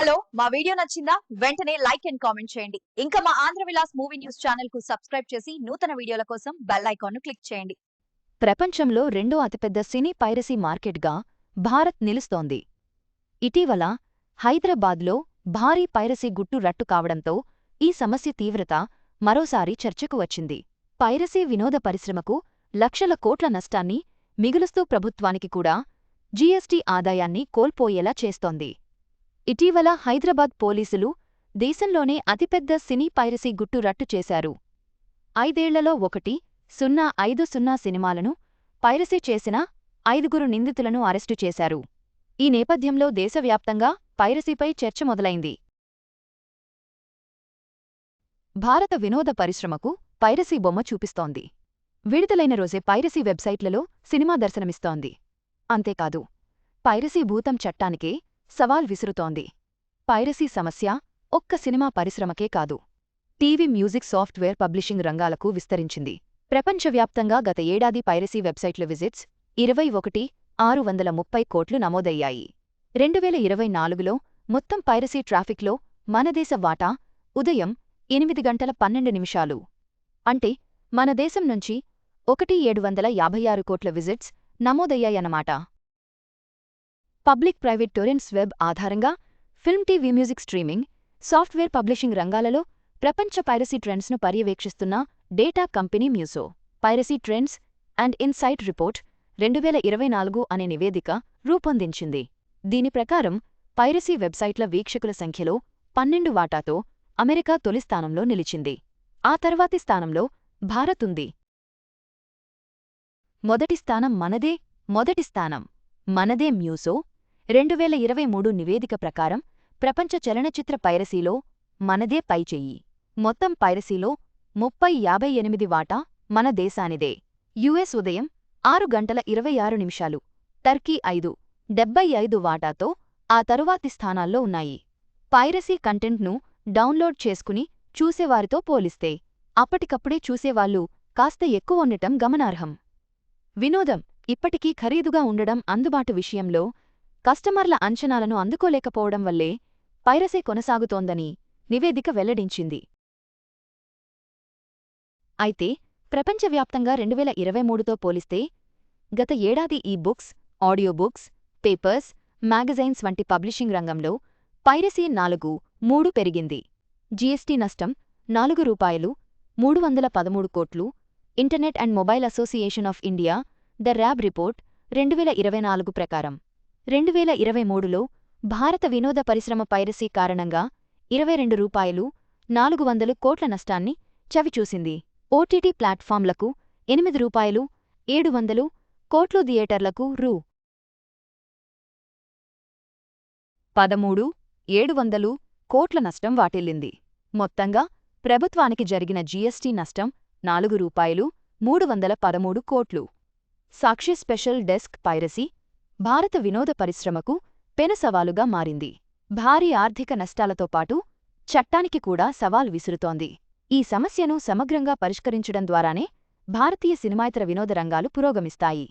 Hello మా video నచ్చిందా వెంటనే లైక్ అండ్ కామెంట్ చేయండి. ఇంకా మా Andhra Vilas movie news channel కు సబ్స్క్రైబ్ చేసి నూతన వీడియోల కోసం బెల్ ఐకాన్ ను క్లిక్ చేయండి. ప్రపంచంలో రెండో అతిపెద్ద సినీ పైరసీ మార్కెట్గా భారత్ నిలుస్తోంది. ఇటీవల హైదరాబాద్లో భారీ పైరసీ గుట్టు రట్టు కావడంతో ఈ సమస్య తీవ్రత మరోసారి చర్చకు వచ్చింది. పైరసీ వినోద పరిశ్రమకు లక్షల కోట్ల నష్టాన్ని మిగులుస్తూ ప్రభుత్వానికి కూడా జీఎస్టీ ఆదాయాన్ని కోల్పోయేలా చేస్తోంది. ఇటీవల హైదరాబాద్ పోలీసులు దేశంలోనే అతిపెద్ద సినీ పైరసీ గుట్టు రట్టు చేశారు. 5 ఏళ్లలో 1.050 సినిమాలను పైరసీ చేసిన 5 నిందితులను అరెస్టు చేశారు. ఈ నేపథ్యంలో దేశవ్యాప్తంగా పైరసీపై చర్చ మొదలైంది. భారత వినోద పరిశ్రమకు పైరసీ బొమ్మ చూపిస్తోంది. విడుదలైన రోజే పైరసీ వెబ్సైట్లలో సినిమా దర్శనమిస్తోంది. అంతేకాదు, పైరసీ భూతం చట్టానికే సవాల్ విసురుతోంది. పైరసీ సమస్య ఒక్క సినిమా పరిశ్రమకే కాదు, టీవీ, మ్యూజిక్, సాఫ్ట్వేర్, పబ్లిషింగ్ రంగాలకు విస్తరించింది. ప్రపంచవ్యాప్తంగా గత ఏడాది పైరసీ వెబ్సైట్ల విజిట్స్ 21,630 కోట్లు నమోదయ్యాయి. 2024లో మొత్తం పైరసీ ట్రాఫిక్లో మనదేశ వాటా ఉదయం 8:12 అంటే మన దేశం నుంచి 1,756 కోట్ల విజిట్స్ నమోదయ్యాయన్నమాట. పబ్లిక్ ప్రైవేట్ టొరెంట్స్ వెబ్ ఆధారంగా film, TV, music, streaming, software, publishing రంగాలలో ప్రపంచ పైరసీ ట్రెండ్స్ను పర్యవేక్షిస్తున్న data company Muso piracy trends and insight report 2024 అనే నివేదిక రూపొందించింది. దీని ప్రకారం పైరసీ వెబ్సైట్ల వీక్షకుల సంఖ్యలో 12 వాటాతో అమెరికా తొలి స్థానంలో నిలిచింది. ఆ తర్వాతి స్థానంలో భారత్ ఉంది. మొదటి స్థానం మనదే. మ్యూసో 2023 నివేదిక ప్రకారం ప్రపంచ చలనచిత్ర పైరసీలో మనదే పైచెయ్యి. మొత్తం పైరసీలో 58 వాటా మన దేశానిదే. యుఎస్ ఉదయం 6:26, టర్కీ 5.75 వాటాతో ఆ తరువాతి స్థానాల్లో ఉన్నాయి. పైరసీ కంటెంట్ను డౌన్లోడ్ చేసుకుని చూసేవారితో పోలిస్తే అప్పటికప్పుడే చూసేవాళ్లు కాస్త ఎక్కువ ఉండటం గమనార్హం. వినోదం ఇప్పటికీ ఖరీదుగా ఉండడం, అందుబాటు విషయంలో కస్టమర్ల అంచనాలను అందుకోలేకపోవడం వల్లే పైరసీ కొనసాగుతోందని నివేదిక వెల్లడించింది. అయితే ప్రపంచవ్యాప్తంగా 2023తో పోలిస్తే గత ఏడాది ebooks, audio books, papers, magazines వంటి పబ్లిషింగ్ రంగంలో పైరసీ 4.3 పెరిగింది. జీఎస్టీ నష్టం రూ. 313 కోట్లు. Internet and mobile association of India the ర్యాబ్ రిపోర్ట్ 2024 ప్రకారం 2023లో భారత వినోద పరిశ్రమ పైరసీ కారణంగా రూ. 22.400 కోట్ల నష్టాన్ని చవిచూసింది. ఓటీటీ ప్లాట్ఫామ్లకు రూ. 8.700 కోట్లు, థియేటర్లకు రూ. 13.700 కోట్ల నష్టం వాటిల్లింది. మొత్తంగా ప్రభుత్వానికి జరిగిన జీఎస్టీ నష్టం రూ. 4.313 కోట్లు. సాక్షి స్పెషల్ డెస్క్ పైరసీ భారత వినోద పరిశ్రమకు పెను సవాలుగా మారింది. భారీ ఆర్థిక నష్టాలతో పాటు చట్టానికి కూడా సవాల్ విసురుతోంది. ఈ సమస్యను సమగ్రంగా పరిష్కరించడం ద్వారానే భారతీయ సినిమాయితర వినోద రంగాలు పురోగమిస్తాయి.